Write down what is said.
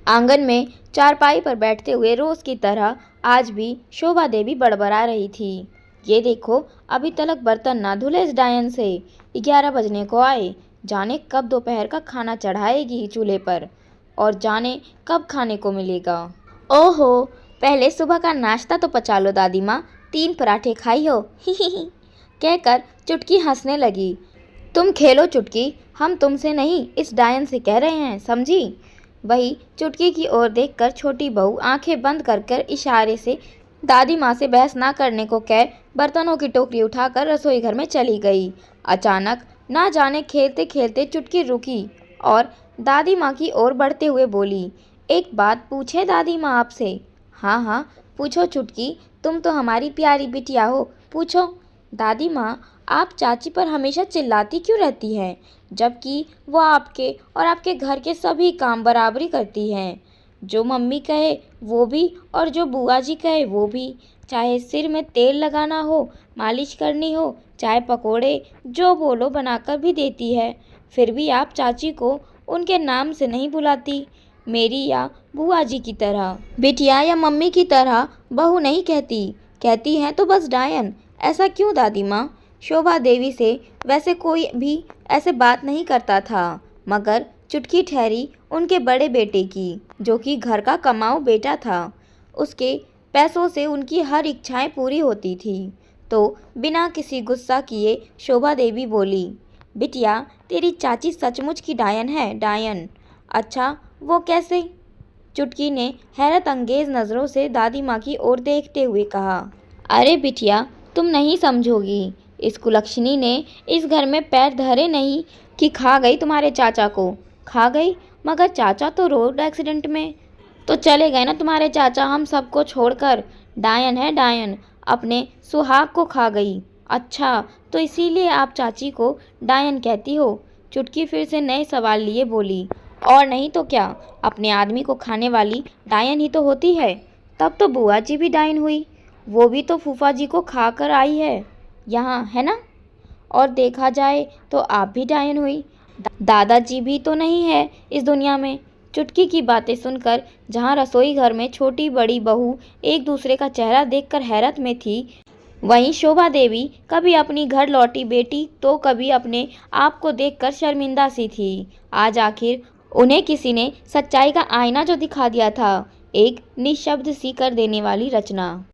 आंगन में चारपाई पर बैठते हुए रोज की तरह आज भी शोभा देवी बड़बड़ा रही थी। ये देखो, अभी तक बर्तन ना धुले इस डायन से। 11 बजने को आए। जाने कब दोपहर का खाना चढ़ाएगी चूल्हे पर और जाने कब खाने को मिलेगा। ओहो, पहले सुबह का नाश्ता तो पचा लो दादी माँ, 3 पराठे खाई हो। ही कहकर चुटकी हंसने लगी। तुम खेलो चुटकी, हम तुमसे नहीं इस डायन से कह रहे हैं, समझी। वही चुटकी की ओर देखकर छोटी बहू आंखें बंद कर कर इशारे से दादी माँ से बहस ना करने को कह बर्तनों की टोकरी उठाकर रसोई घर में चली गई। अचानक ना जाने खेलते खेलते चुटकी रुकी और दादी माँ की ओर बढ़ते हुए बोली, एक बात पूछे दादी माँ आपसे। हाँ हाँ पूछो चुटकी, तुम तो हमारी प्यारी बिटिया हो, पूछो। दादी माँ, आप चाची पर हमेशा चिल्लाती क्यों रहती हैं, जबकि वो आपके और आपके घर के सभी काम बराबरी करती हैं। जो मम्मी कहे वो भी और जो बुआ जी कहे वो भी। चाहे सिर में तेल लगाना हो, मालिश करनी हो, चाहे पकोड़े जो बोलो बनाकर भी देती है। फिर भी आप चाची को उनके नाम से नहीं बुलाती, मेरी या बुआ जी की तरह, बिटिया या मम्मी की तरह बहू नहीं कहती। कहती हैं तो बस डायन। ऐसा क्यों दादी माँ। शोभा देवी से वैसे कोई भी ऐसे बात नहीं करता था, मगर चुटकी ठहरी उनके बड़े बेटे की, जो कि घर का कमाऊ बेटा था। उसके पैसों से उनकी हर इच्छाएं पूरी होती थी। तो बिना किसी गुस्सा किए शोभा देवी बोली, बिटिया तेरी चाची सचमुच की डायन है, डायन। अच्छा, वो कैसे। चुटकी ने हैरत अंगेज नज़रों से दादी माँ की ओर देखते हुए कहा, अरे बिटिया तुम नहीं समझोगी। इस कुलक्षणी ने इस घर में पैर धरे नहीं कि खा गई तुम्हारे चाचा को। खा गई, मगर चाचा तो रोड एक्सीडेंट में तो चले गए ना तुम्हारे चाचा, हम सबको छोड़कर। डायन है डायन, अपने सुहाग को खा गई। अच्छा, तो इसीलिए आप चाची को डायन कहती हो। चुटकी फिर से नए सवाल लिए बोली, और नहीं तो क्या, अपने आदमी को खाने वाली डायन ही तो होती है। तब तो बुआ जी भी डायन हुई, वो भी तो फूफा जी को खा कर आई है यहाँ, है ना। और देखा जाए तो आप भी डायन हुई, दादाजी भी तो नहीं है इस दुनिया में। चुटकी की बातें सुनकर जहाँ रसोई घर में छोटी बड़ी बहू एक दूसरे का चेहरा देखकर हैरत में थी, वहीं शोभा देवी कभी अपनी घर लौटी बेटी तो कभी अपने आप को देखकर शर्मिंदा सी थी। आज आखिर उन्हें किसी ने सच्चाई का आईना जो दिखा दिया था, एक निशब्द सी कर देने वाली रचना।